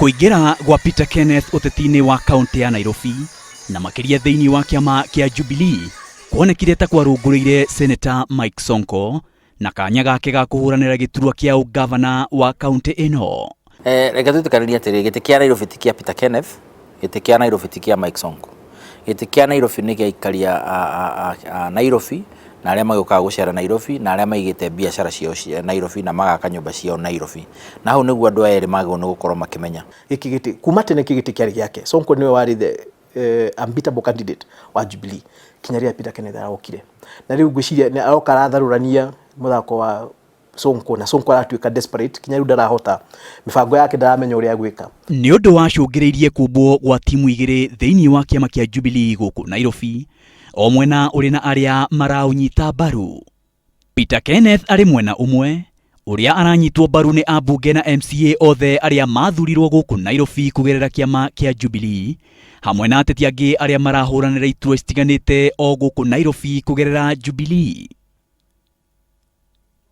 Kuingira gwa Peter Kenneth utetini wa kaunti ya Nairobi na makiria thiini wa kiama kia Jubilee kuonekire ta kwarungurire Senator Mike Sonko na kanya gake ga kuhuranira giturwa kia ugavana wa kaunti ino. Reka tutikariria atiri giti kia Nairobi ti kia Peter Kenneth, giti kia Nairobi ti kia Mike Sonko. Giti kia Nairobi ni kia ikaria a Nairobi na aria maguka gucera Nairobi na aria maigite biashara cio Nairobi na magaka nyumba cio Nairobi. Na hau niguo andu eri mago no gukorwo makimenya. Iki giti kuma tene kigiti kiari giake. Sonko niwe wari the unbeatable candidate wa Jubilee. Kinyaria Peter Kenneth arokire. Na riu ngwiciria ni aroka aratharurania muthako wa Sonko na Sonko aratuika desperate kinyaru ndarahota mifango yake ndaramenya uria agwika. Ni undu wacungiriirie kumbwo gwa timu igiri thiini wa kiama kia Jubilee guku Nairobi, o mwena uri na aria maraunyita baru. Peter Kenneth ari mwena umwe uria aranyitwo baru ni ambunge na MCA othe aria mathurirwo guku Nairobi kugerera kiama kia Jubilee, hamwe na ateti angi aria marahuranira iturwa citiganite o guku Nairobi kugerera Jubilee.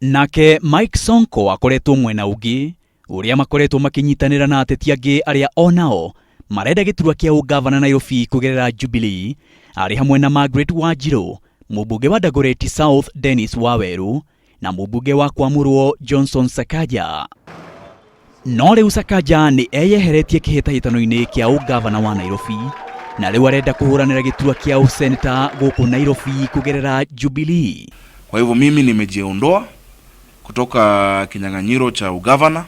Nake Mike Sonko akoretwo mwena ungi uria makoretwo makinyitanira na ateti angi aria onao marenda giturwa kia ugavana Nairobi kugerera Jubilee, ari hamwe na Margaret Wanjiru, mubunge wa Dagoretti South Dennis Waweru na mubunge wa Kwamurwo Johnson Sakaja. No riu Sakaja ni eyeheretie kihitahitano-ini kia ugavana wa Nairobi na riu arenda kuhuranira giturwa kia useneta guku Nairobi kugerera Jubilee. Kwa hivyo mimi nimejiondoa kutoka kinyang'anyiro cha ugavana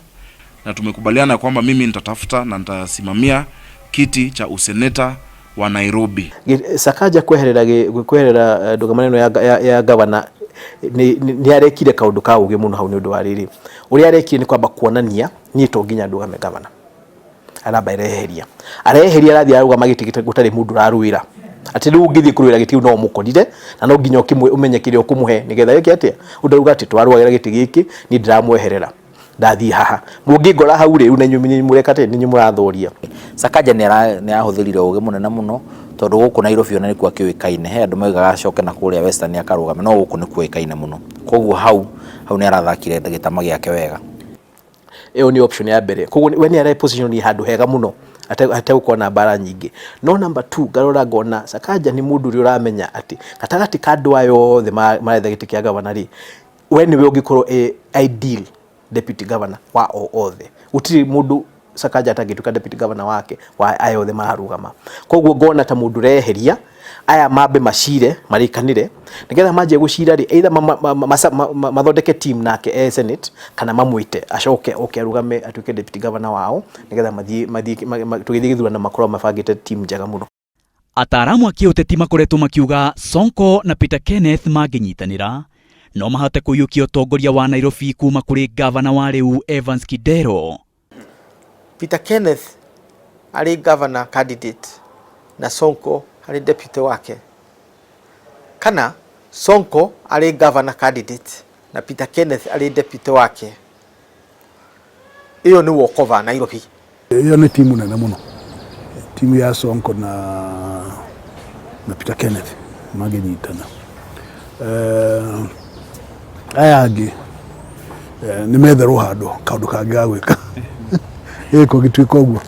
na tumekubaliana kwamba mimi nitatafuta na nitasimamia kiti cha useneta wa Nairobi. Sakaja kweherera ndugamaneno ya gavana ni arekire kaundu ka uge muno hau ni undu wa riri. Uria arekire ni kwamba kuonania ni to nginya ndugame gavana. Aramba areheria arathi arugama giti gutari mundu raruira. Ati riu ngithi kuruira giti no mukorire na no nginya umenye kire ukumuhe nigetha giki atia undaruga ati twaruagira giti giki ni ndiramweherera ndathi haha mungingora hau riu na nyumi mureka te ni murathoria. Sakaja ni ahuthirire uge munene muno tondu guku Nairobi ona ni kwa kiwikaine he andu maigaga acoke na kuria Western akarugame no guku ni kuwikaine muno koguo hau ni arathakire gitama giake wega. Iyo ni option ya mbere koguo we ni ara position ni handu hega muno ate uko na bara nyingi. No number 2 garora gona Sakaja ni mundu uri uramenya ati katagati kandu ayo the maretha giti kia gavana ri we ni we ungikorwo ideal deputy governor wa othe utiri mundu Sakaja atagituka deputy governor wake wa ayo the marugama. Koguo ngona ta mundu reheria aya mabe macire marikanire nigetha manje gucira ri either mathondeke team nake senate kana mamwite acoke arugame atuike deputy governor wao nigetha mathii tugithithurana makorwo mabangite team njega muno. Ataramu akiuteti makoretwo makiuga Sonko na Peter Kenneth manginyitanira no mahote kuyukia utongoria wa Nairobi kuma kuri gavana wa riu Evans Kidero. Peter Kenneth ali governor candidate na Sonko ali deputy wake, kana Sonko ali governor candidate na Peter Kenneth ali deputy wake. Iyo ni walkover Nairobi. Iyo ni timu nene muno, timu ya Sonko na Peter Kenneth maginyitana. Aya angi ni metherwo handu kaundu kangi gagwika eko gitwika uguo.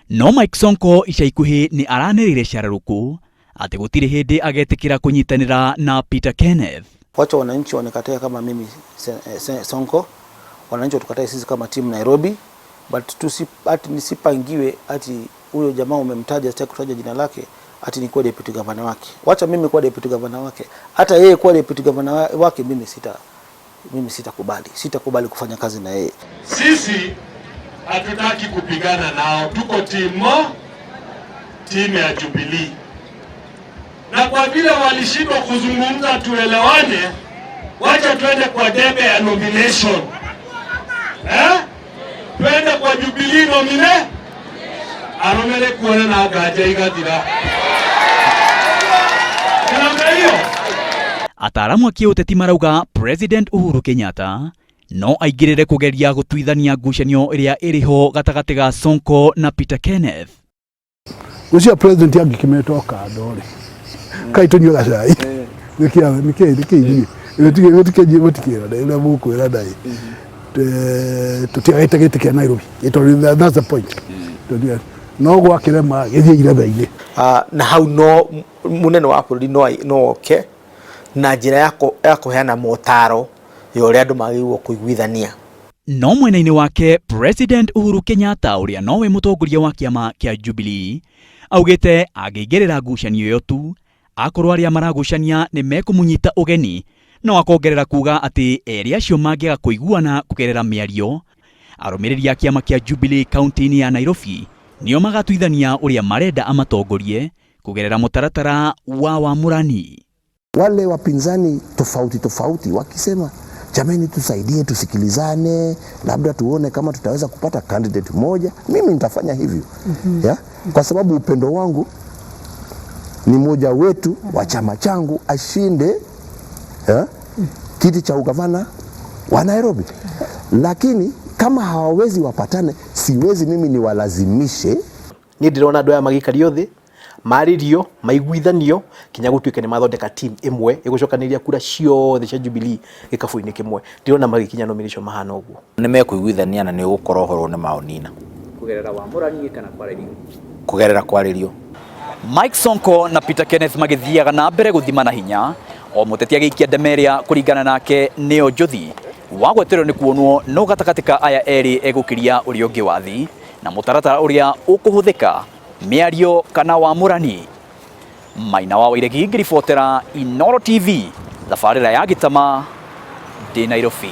No Mike Sonko ica ikuhi ni aranirire shararuku ati gutiri hindi agetikira kunyitanira na Peter Kenneth. Wacha wananchi wanakataa kama mimi Sonko, wananchi tukatae sisi kama timu Nairobi, but nisipangiwe ati huyo jamaa umemtaja sitaki kutaja jina lake ati ni kwa deputy governor wake. Wacha mimi kwa deputy governor wake, hata yeye kwa deputy governor wake mimi sitakubali kufanya kazi na yeye. Sisi hatutaki kupigana nao, tuko timu ya Jubilee. Na kwa vile walishindwa kuzungumza tuelewane, wacha twende kwa debe ya nomination. Twende kwa Jubilee nomine aromele kuona na gaja igatira. Ataramu akiuteti marauga President Uhuru Kenyatta no aigirire kugeria gutwithania ngucanio iria iriho gatagati ga Sonko na Peter Kenneth. Ucia president yangi kimetoka ndori kaitonyo gacai nikia nikie itikira ndai na muku era ndai tutiagite giti kia Nairobi. That's the point. No gwakirema githie iretha-ini. Na hau no munene wa bũrũri no oke na njĩra ya kũheana motaro ya ũrĩa andũ magĩrĩirwo kũiguithania. No mwena-inĩ wake President Uhuru Kenyatta ũrĩa nowe mũtongoria wa kĩama kĩa Jubilee augĩte angĩingĩrĩra ngucanio ĩyo tu akorwo arĩa maragucania nĩ mekũmũnyita ũgeni, no akongerera kuga atĩ erĩ acio mangĩaga kũiguana kũgerera mĩario, arũmĩrĩri a kĩama kĩa Jubilee kaunti-inĩ ya Nairobi nĩo magatuithania ũrĩa marenda amatongorie kugerera mũtaratara wa wamũrani. Wale wapinzani tofauti wakisema jamani, tusaidie, tusikilizane, labda tuone kama tutaweza kupata candidate moja, mimi nitafanya hivyo. Ya? Kwa sababu upendo wangu ni moja wetu wa chama changu ashinde kiti cha ugavana wa Nairobi. Lakini kama hawawezi wapatane, siwezi mimi niwalazimishe. Ni ndirona andũ aya magĩikario thĩ maririo maiguithanio kinya gũtuĩke nĩ mathondeka team ĩmwe ĩgũcokanĩrĩria kura ciothe cia Jubilee gĩkabũ-inĩ kĩmwe. Ndirona magĩkinya nomination mahana ũguo. Nĩ mekũiguithania na nĩ ũgũkorwo ũhoro nĩ maonina Kugerera wamũrani kana kwarĩrio. Kugerera kwarĩrio. Mike Sonko na Peter Kenneth magĩthiaga na mbere gũthimana hinya, o mũteti agĩikia ndemeria kũringana nake nĩo njothi wagweterwo nĩ kuonwo no gatagatĩ ka aya erĩ egũkĩria ũrĩa ũngĩ wathi na mũtaratara ũrĩa ũkũhũthĩka mĩario kana wamũrani. Maina wa Wairegi ngĩribotera Inooro TV, thabarĩra ya Gĩtama ndĩ Nairobi.